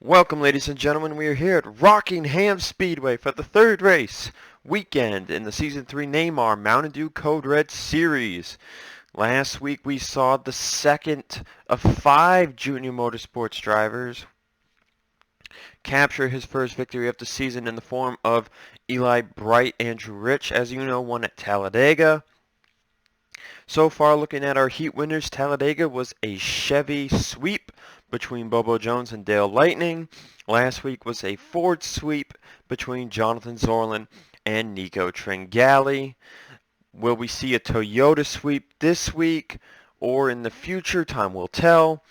Welcome, ladies and gentlemen. We are here at Rockingham Speedway for the third race weekend in the Season 3 NAMAR Mountain Dew Code Red Series. Last week we saw the second of 5 junior motorsports drivers capture his first victory of the season in the form of Eli Bright. Andrew Rich, as you know, won at Talladega. So far, looking at our heat winners, Talladega was a Chevy sweep between Bobo Jones and Dale Lightning. Last week was a Ford sweep between Jonathan Zorlin and Nico Tringali. Will we see a Toyota sweep this week or in the future? Time will tell.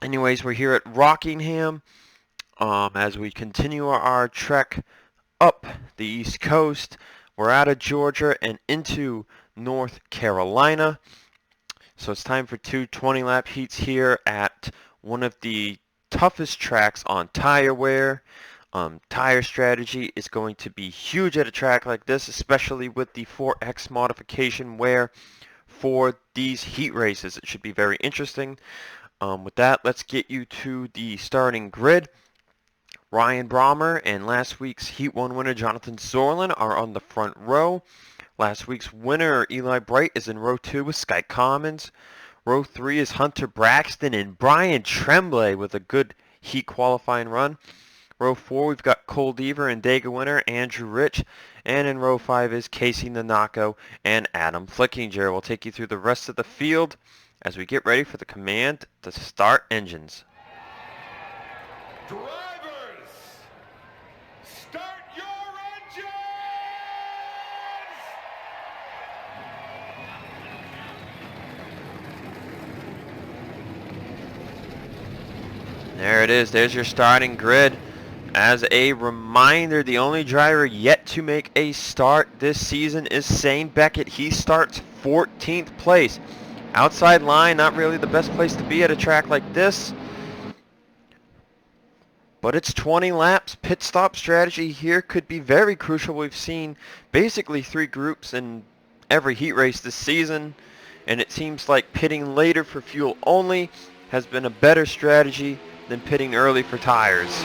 Anyways, we're here at Rockingham as we continue our trek up the East Coast. We're out of Georgia and into North Carolina. So it's time for two 20-lap heats here at one of the toughest tracks on tire wear. Tire strategy is going to be huge at a track like this, especially with the 4X modification wear for these heat races. It should be very interesting. With that, let's get you to the starting grid. Ryan Brommer and last week's Heat 1 winner Jonathan Zorlin are on the front row. Last week's winner Eli Bright is in row 2 with Sky Commons. Row 3 is Hunter Braxton and Brian Tremblay with a good heat qualifying run. Row 4 we've got Cole Deaver and Dega winner Andrew Rich. And in row 5 is Casey Nanako and Adam Flickinger. We'll take you through the rest of the field as we get ready for the command to start engines. Drivers, start your engines! There it is. There's your starting grid. As a reminder, the only driver yet to make a start this season is Shane Beckett. He starts 14th place. Outside line, not really the best place to be at a track like this. But it's 20 laps. Pit stop strategy here could be very crucial. We've seen basically 3 groups in every heat race this season. And it seems like pitting later for fuel only has been a better strategy than pitting early for tires.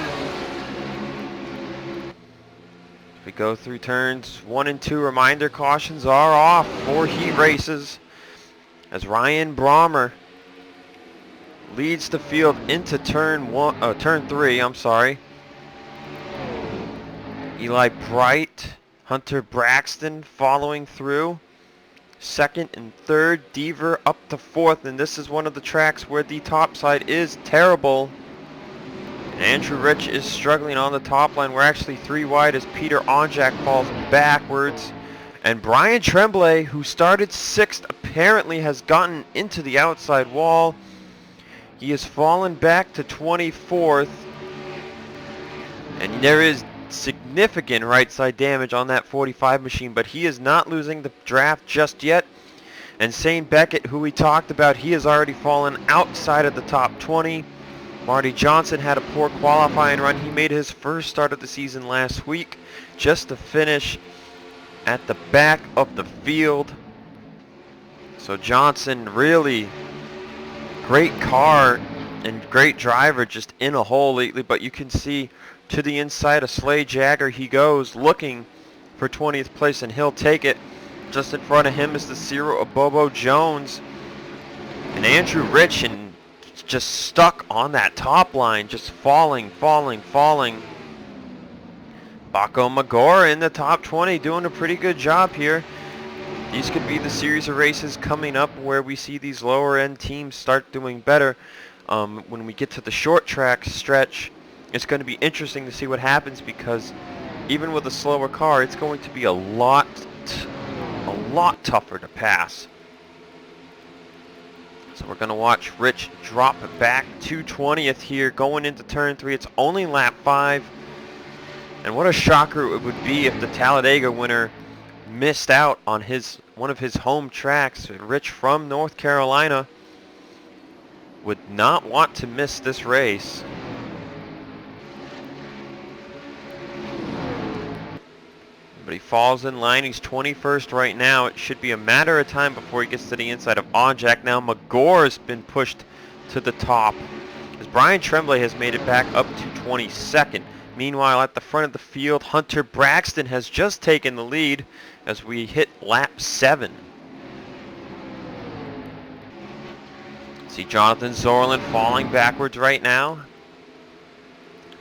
We go through turns 1 and 2. Reminder, cautions are off for heat races as Ryan Brommer leads the field into turn 3. Eli Bright, Hunter Braxton following through. Second and third, Deaver up to 4th, and this is one of the tracks where the top side is terrible. Andrew Rich is struggling on the top line. We're actually 3 wide as Peter Onjak falls backwards. And Brian Tremblay, who started 6th, apparently has gotten into the outside wall. He has fallen back to 24th. And there is significant right side damage on that 45 machine, but he is not losing the draft just yet. And Shane Beckett, who we talked about, he has already fallen outside of the top 20. Marty Johnson had a poor qualifying run. He made his first start of the season last week just to finish at the back of the field. So Johnson, really great car and great driver, just in a hole lately. But you can see to the inside of Slay Jagger he goes, looking for 20th place, and he'll take it. Just in front of him is the Zero of Bobo Jones. And Andrew Rich and just stuck on that top line, just falling. Baco Magora in the top 20, doing a pretty good job here. These could be the series of races coming up where we see these lower end teams start doing better. When we get to the short track stretch, it's going to be interesting to see what happens, because even with a slower car, it's going to be a lot tougher to pass. So we're going to watch Rich drop it back to 20th here going into turn 3. It's only lap 5. And what a shocker it would be if the Talladega winner missed out on one of his home tracks. Rich from North Carolina would not want to miss this race. But he falls in line. He's 21st right now. It should be a matter of time before he gets to the inside of Onjak. Now Magor has been pushed to the top as Brian Tremblay has made it back up to 22nd. Meanwhile, at the front of the field, Hunter Braxton has just taken the lead as we hit lap 7. See Jonathan Zorlin falling backwards right now.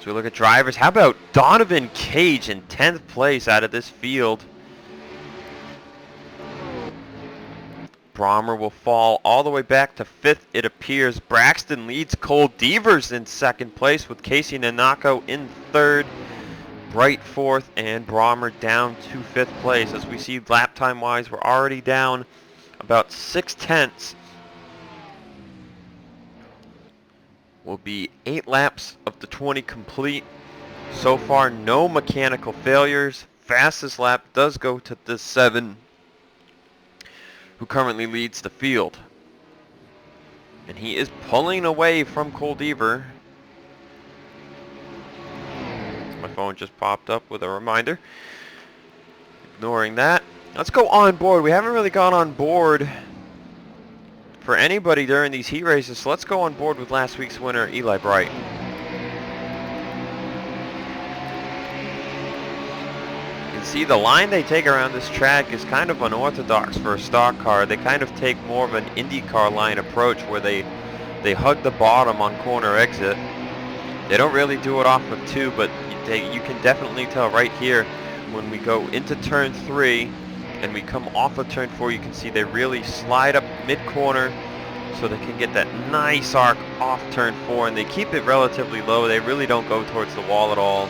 So we look at drivers. How about Donovan Cage in 10th place out of this field? Brommer will fall all the way back to 5th, it appears. Braxton leads. Cole Devers in 2nd place with Casey Nanako in 3rd. Bright 4th, and Brommer down to 5th place. As we see lap time wise, we're already down about 6/10. Will be 8 laps of the 20 complete. So far, no mechanical failures. Fastest lap does go to the 7, who currently leads the field. And he is pulling away from Cole Dever. My phone just popped up with a reminder. Ignoring that. Let's go on board. We haven't really gone on board for anybody during these heat races, so let's go on board with last week's winner, Eli Bright. You can see the line they take around this track is kind of unorthodox for a stock car. They kind of take more of an IndyCar line approach where they hug the bottom on corner exit. They don't really do it off of 2, but you can definitely tell right here when we go into turn 3 and we come off of turn 4, you can see they really slide up mid-corner so they can get that nice arc off turn 4, and they keep it relatively low. They really don't go towards the wall at all.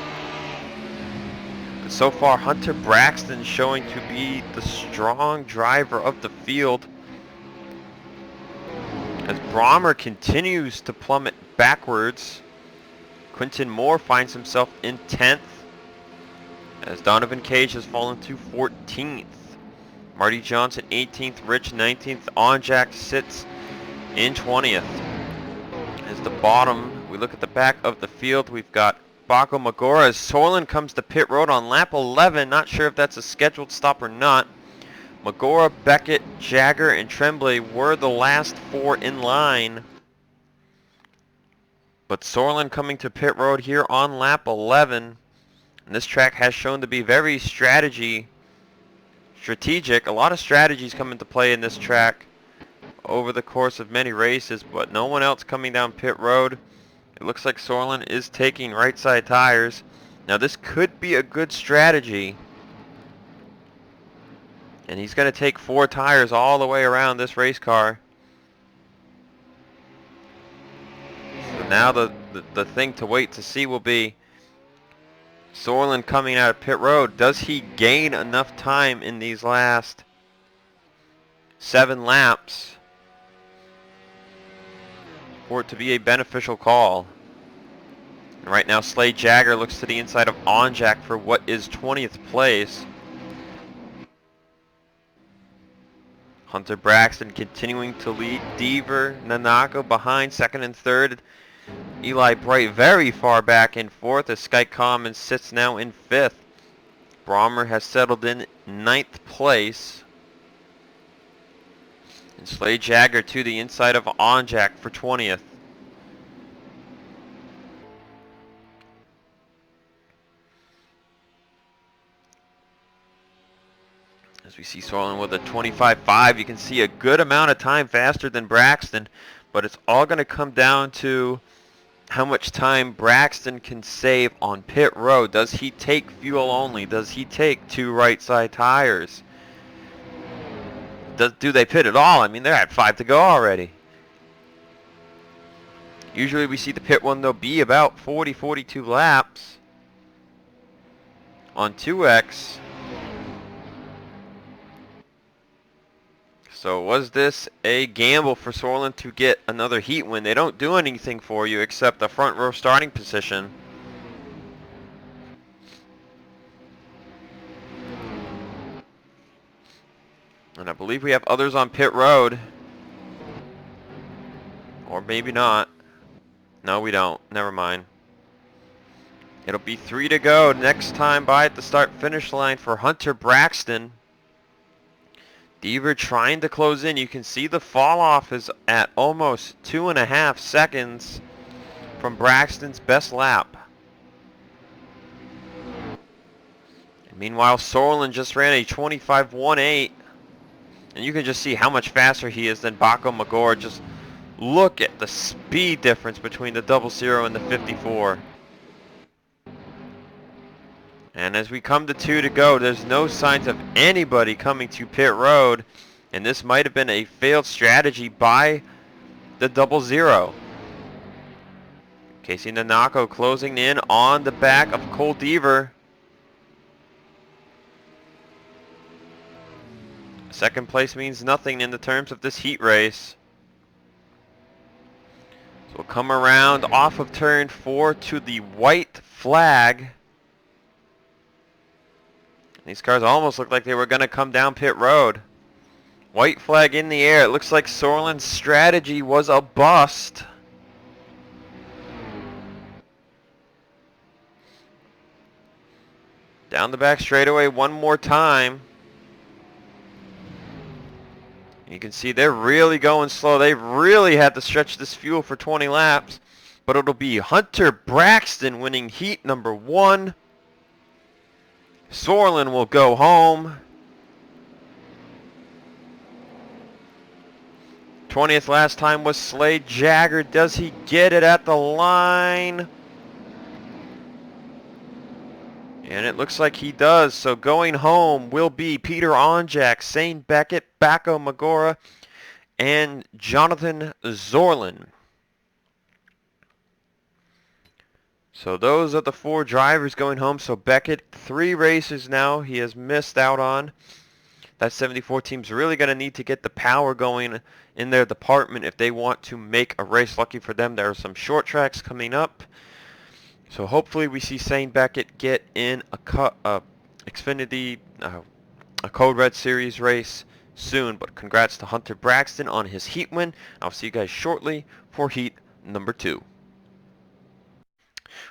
And so far, Hunter Braxton showing to be the strong driver of the field, as Brommer continues to plummet backwards. Quinton Moore finds himself in 10th, as Donovan Cage has fallen to 14th. Marty Johnson 18th, Rich 19th, Onjack sits in 20th. As the bottom, we look at the back of the field, we've got Baco Magora as Sorlin comes to pit road on lap 11. Not sure if that's a scheduled stop or not. Magora, Beckett, Jagger, and Tremblay were the last 4 in line. But Sorlin coming to pit road here on lap 11. And this track has shown to be very strategic. A lot of strategies come into play in this track over the course of many races, but no one else coming down pit road. It looks like Sorlin is taking right side tires. Now this could be a good strategy, and he's going to take 4 tires all the way around this race car. So now the thing to wait to see will be Sorlin coming out of pit road. Does he gain enough time in these last 7 laps for it to be a beneficial call? And right now Slade Jagger looks to the inside of Onjack for what is 20th place. Hunter Braxton continuing to lead. Dever, Nanako behind 2nd and 3rd. Eli Bright very far back in 4th as Sky Commons sits now in 5th. Brommer has settled in 9th place. And Slade Jagger to the inside of Onjack for 20th. As we see Sorlin with a 25.5, you can see a good amount of time faster than Braxton, but it's all going to come down to how much time Braxton can save on pit road. Does he take fuel only? Does he take 2 right side tires? Do they pit at all? I mean, they're at 5 to go already. Usually we see the pit one, they'll be about 42 laps on 2X. So was this a gamble for Sorlin to get another heat win? They don't do anything for you except the front row starting position. And I believe we have others on pit road. Or maybe not. No, we don't. Never mind. It'll be 3 to go next time by at the start-finish line for Hunter Braxton. Dever trying to close in. You can see the fall off is at almost 2.5 seconds from Braxton's best lap. And meanwhile, Sorlin just ran a 25.18. And you can just see how much faster he is than Baco Magor. Just look at the speed difference between the 00 and the 54. And as we come to 2 to go, there's no signs of anybody coming to pit road. And this might have been a failed strategy by the 00. Casey Nanako closing in on the back of Cole Deaver. Second place means nothing in the terms of this heat race. So we'll come around off of turn 4 to the white flag. These cars almost looked like they were going to come down pit road. White flag in the air. It looks like Sorlin's strategy was a bust. Down the back straightaway one more time. You can see they're really going slow. They really had to stretch this fuel for 20 laps. But it'll be Hunter Braxton winning heat number 1. Sorlin will go home. 20th last time was Slade Jagger. Does he get it at the line? And it looks like he does. So going home will be Peter Onjak, Shane Beckett, Baco Magora, and Jonathan Zorlin. So those are the 4 drivers going home. So Beckett, 3 races now he has missed out on. That 74 team's really going to need to get the power going in their department if they want to make a race. Lucky for them, there are some short tracks coming up. So hopefully we see Shane Beckett get in a Xfinity, a Code Red Series race soon. But congrats to Hunter Braxton on his heat win. I'll see you guys shortly for heat number 2.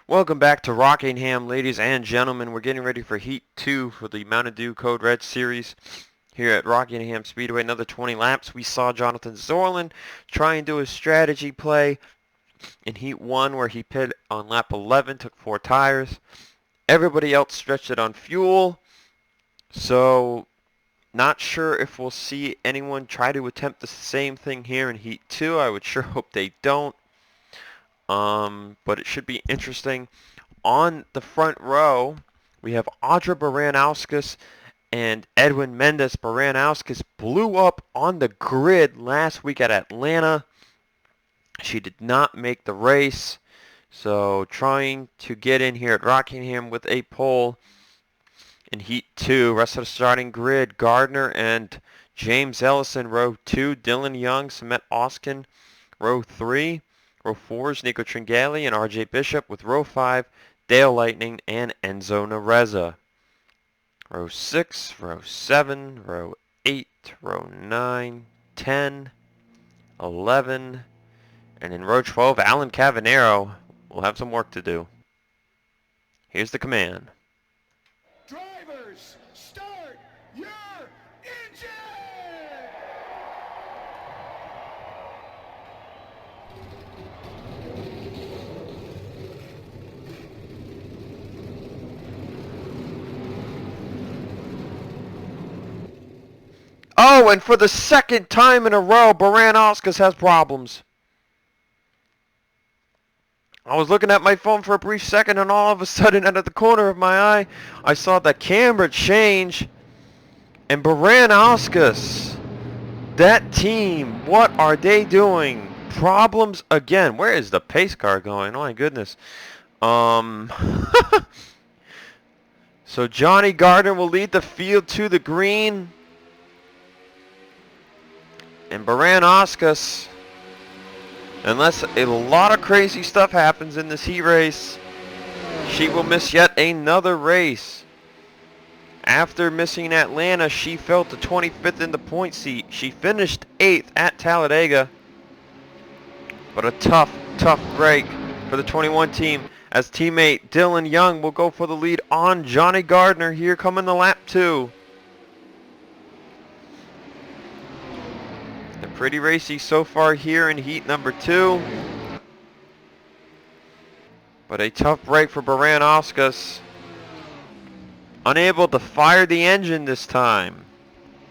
Welcome back to Rockingham, ladies and gentlemen. We're getting ready for heat 2 for the Mountain Dew Code Red Series here at Rockingham Speedway. Another 20 laps. We saw Jonathan Zorlin try and do a strategy play in heat 1 where he pit on lap 11, took 4 tires. Everybody else stretched it on fuel. So not sure if we'll see anyone try to attempt the same thing here in heat 2. I would sure hope they don't. But it should be interesting. On the front row, we have Audra Baranauskas and Edwin Mendes. Baranauskas blew up on the grid last week at Atlanta. She did not make the race. So trying to get in here at Rockingham with a pole in heat 2. Rest of the starting grid, Gardner and James Ellison, row 2. Dylan Young, Samet Oskin, row 3. Row 4 is Nico Tringali and RJ Bishop, with row 5, Dale Lightning and Enzo Nareza. Row 6, row 7, row 8, row 9, 10, 11, and in row 12, Alan Cavanero will have some work to do. Here's the command. Drivers, start your engine! Oh, and for the second time in a row, Baranauskas has problems. I was looking at my phone for a brief second, and all of a sudden, out of the corner of my eye, I saw the camera change. And Baranauskas, that team, what are they doing? Problems again. Where is the pace car going? Oh my goodness. So Johnny Gardner will lead the field to the green. And Baranauskas, unless a lot of crazy stuff happens in this heat race, she will miss yet another race. After missing Atlanta, she fell to 25th in the point seat. She finished 8th at Talladega. But a tough break for the 21 team, as teammate Dylan Young will go for the lead on Johnny Gardner. Here coming the lap 2. They're pretty racy so far here in heat number 2. But a tough break for Baranauskas. Unable to fire the engine this time.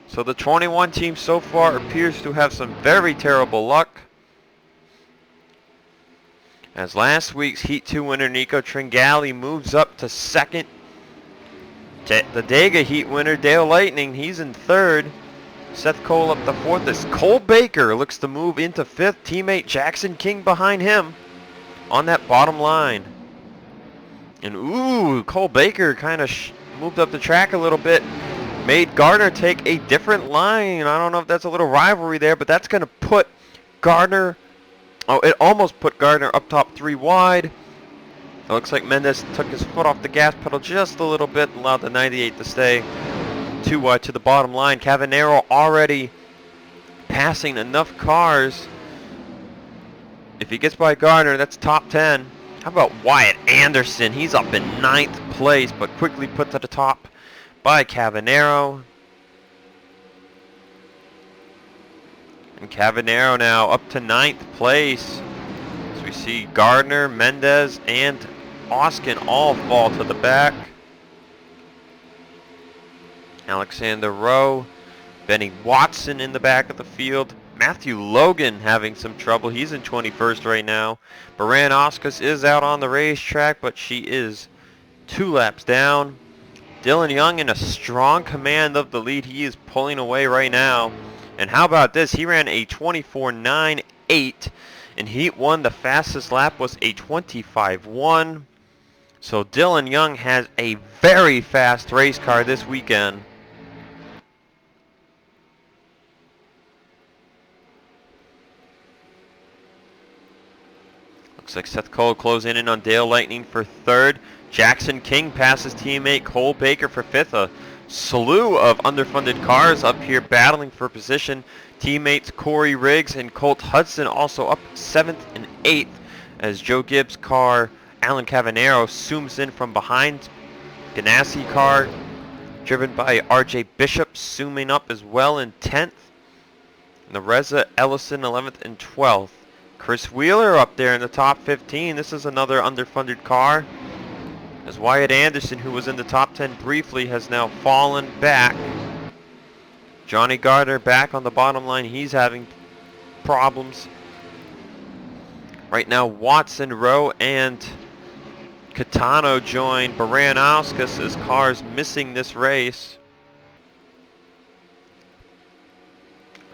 So the 21 team so far appears to have some very terrible luck. As last week's Heat 2 winner Nico Tringali moves up to second. The Dega Heat winner Dale Lightning, he's in third. Seth Cole up to fourth as Cole Baker looks to move into fifth. Teammate Jackson King behind him on that bottom line. And ooh, Cole Baker kind of moved up the track a little bit. Made Gardner take a different line. I don't know if that's a little rivalry there, but that's going to put Gardner... Oh, it almost put Gardner up top 3 wide. It looks like Mendez took his foot off the gas pedal just a little bit and allowed the 98 to stay 2 wide to the bottom line. Cavanero already passing enough cars. If he gets by Gardner, that's top 10. How about Wyatt Anderson? He's up in 9th place, but quickly put to the top by Cavanero. And Cavanero now up to 9th place. As we see Gardner, Mendez, and Oskin all fall to the back. Alexander Rowe, Benny Watson in the back of the field. Matthew Logan having some trouble. He's in 21st right now. Baranauskas is out on the racetrack, but she is 2 laps down. Dylan Young in a strong command of the lead. He is pulling away right now. And how about this? He ran a 24.98 in Heat 1. The fastest lap was a 25.1. So Dylan Young has a very fast race car this weekend. Looks like Seth Cole closing in on Dale Lightning for third. Jackson King passes teammate Cole Baker for fifth. A slew of underfunded cars up here battling for position. Teammates Corey Riggs and Colt Hudson also up 7th and 8th as Joe Gibbs' car, Alan Cavanero, zooms in from behind. Ganassi car driven by RJ Bishop zooming up as well in 10th. And the Reza Ellison 11th and 12th. Chris Wheeler up there in the top 15. This is another underfunded car. As Wyatt Anderson, who was in the top 10 briefly, has now fallen back. Johnny Gardner back on the bottom line. He's having problems. Right now, Watson, Rowe, and Catano join Baranauskas as cars missing this race.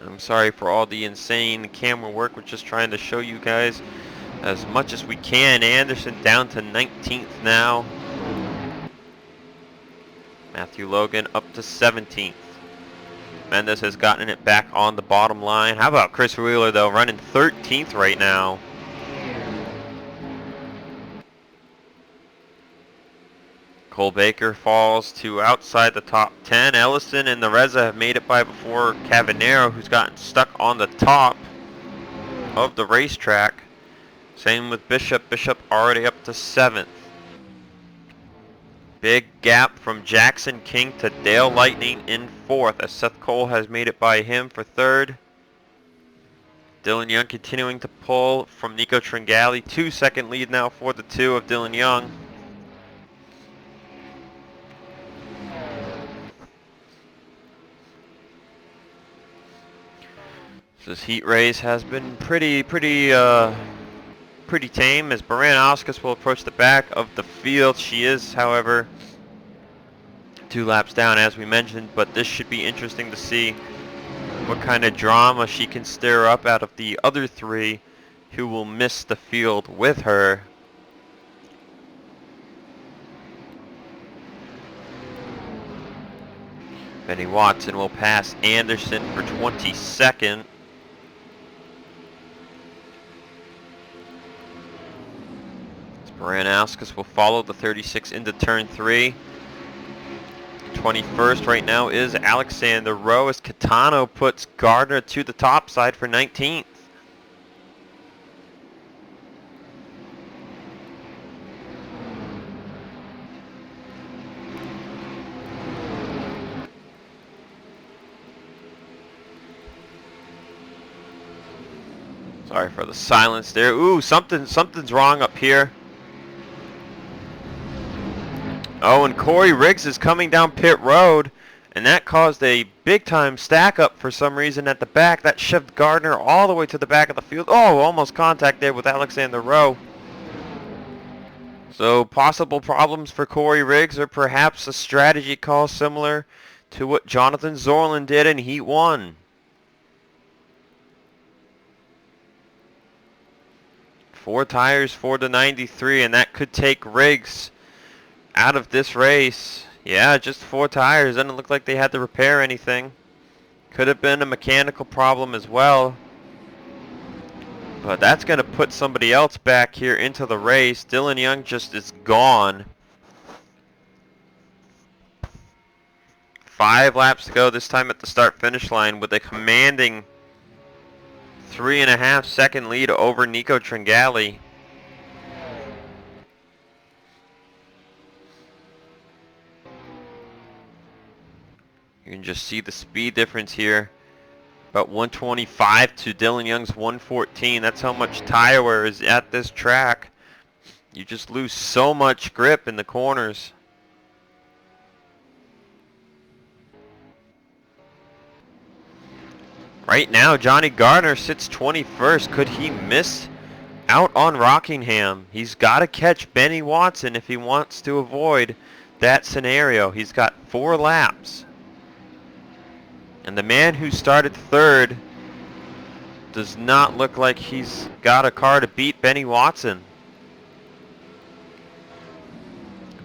I'm sorry for all the insane camera work. We're just trying to show you guys as much as we can. Anderson down to 19th now. Matthew Logan up to 17th. Mendez has gotten it back on the bottom line. How about Chris Wheeler though, running 13th right now. Cole Baker falls to outside the top 10. Ellison and the Reza have made it by before Cavanero, who's gotten stuck on the top of the racetrack. Same with Bishop. Bishop already up to 7th. Big gap from Jackson King to Dale Lightning in 4th as Seth Cole has made it by him for 3rd. Dylan Young continuing to pull from Nico Tringali. 2-second lead now for the 2 of Dylan Young. This heat race has been pretty tame as Baranauskas will approach the back of the field. She is, however, 2 laps down as we mentioned, but this should be interesting to see what kind of drama she can stir up out of the other 3 who will miss the field with her. Benny Watson will pass Anderson for 22nd. Baranauskas will follow the 36 into turn 3. 21st right now is Alexander Rowe as Catano puts Gardner to the top side for 19th. Sorry for the silence there. Ooh, something's wrong up here. Oh, and Corey Riggs is coming down pit road, and that caused a big-time stack-up for some reason at the back. That shoved Gardner all the way to the back of the field. Oh, almost contact there with Alexander Rowe. So possible problems for Corey Riggs, or perhaps a strategy call similar to what Jonathan Zorlin did in Heat 1. Four tires for the 93, and that could take Riggs out of this race. Yeah, just four tires. Doesn't look like they had to repair anything. Could have been a mechanical problem as well. But that's going to put somebody else back here into the race. Dylan Young just is gone. 5 laps to go, this time at the start-finish line with a commanding 3.5 second lead over Nico Tringali. You can just see the speed difference here. About 125 to Dylan Young's 114. That's how much tire wear is at this track. You just lose so much grip in the corners. Right now, Johnny Gardner sits 21st. Could he miss out on Rockingham? He's got to catch Benny Watson if he wants to avoid that scenario. He's got 4 laps. And the man who started third does not look like he's got a car to beat Benny Watson.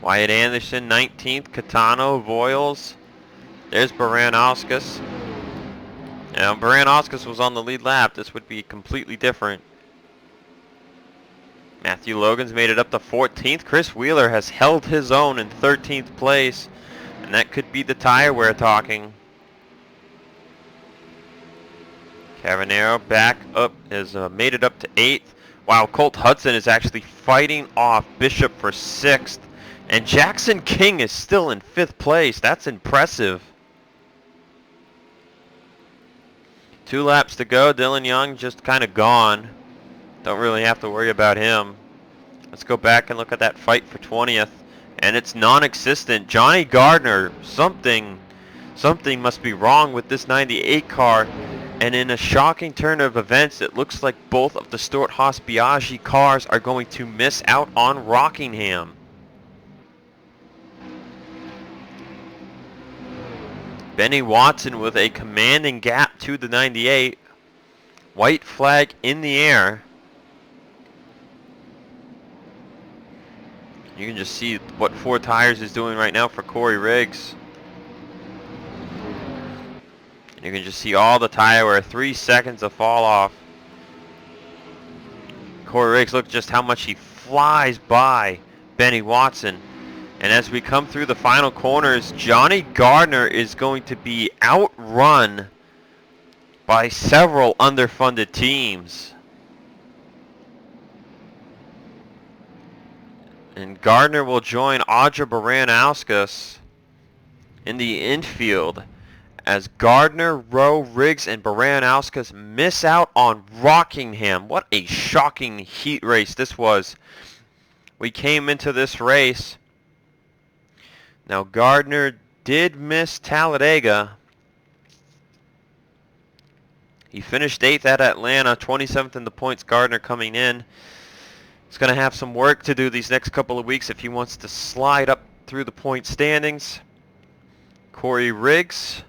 Wyatt Anderson, 19th. Catano, Voiles. There's Baranauskas. Now, if Baranauskas was on the lead lap, this would be completely different. Matthew Logan's made it up to 14th. Chris Wheeler has held his own in 13th place. And that could be the tire wear talking. Cavanero back up, has made it up to 8th. Wow, Colt Hudson is actually fighting off Bishop for 6th. And Jackson King is still in 5th place. That's impressive. 2 laps to go. Dylan Young just kind of gone. Don't really have to worry about him. Let's go back and look at that fight for 20th. And it's non-existent. Johnny Gardner, something must be wrong with this 98 car. And in a shocking turn of events, it looks like both of the Stewart-Haas Biaggi cars are going to miss out on Rockingham. Benny Watson with a commanding gap to the 98. White flag in the air. You can just see what 4 tires is doing right now for Corey Riggs. You can just see all the tire wear, 3 seconds of fall off. Corey Riggs, look just how much he flies by Benny Watson. And as we come through the final corners, Johnny Gardner is going to be outrun by several underfunded teams. And Gardner will join Audra Baranauskas in the infield as Gardner, Rowe, Riggs, and Baranauskas miss out on Rockingham. What a shocking heat race this was. We came into this race. Now Gardner did miss Talladega. He finished 8th at Atlanta, 27th in the points. Gardner coming in. He's going to have some work to do these next couple of weeks if he wants to slide up through the point standings. Corey Riggs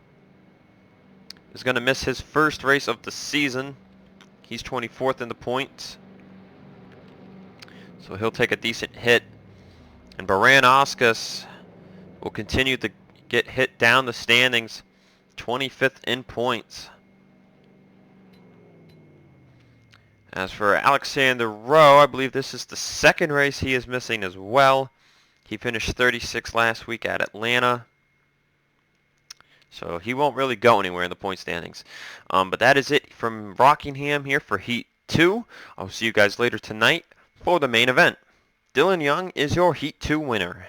is going to miss his first race of the season. He's 24th in the points. So he'll take a decent hit. And Baranauskas will continue to get hit down the standings. 25th in points. As for Alexander Rowe, I believe this is the second race he is missing as well. He finished 36th last week at Atlanta. So he won't really go anywhere in the point standings. But that is it from Rockingham here for Heat 2. I'll see you guys later tonight for the main event. Dylan Young is your Heat 2 winner.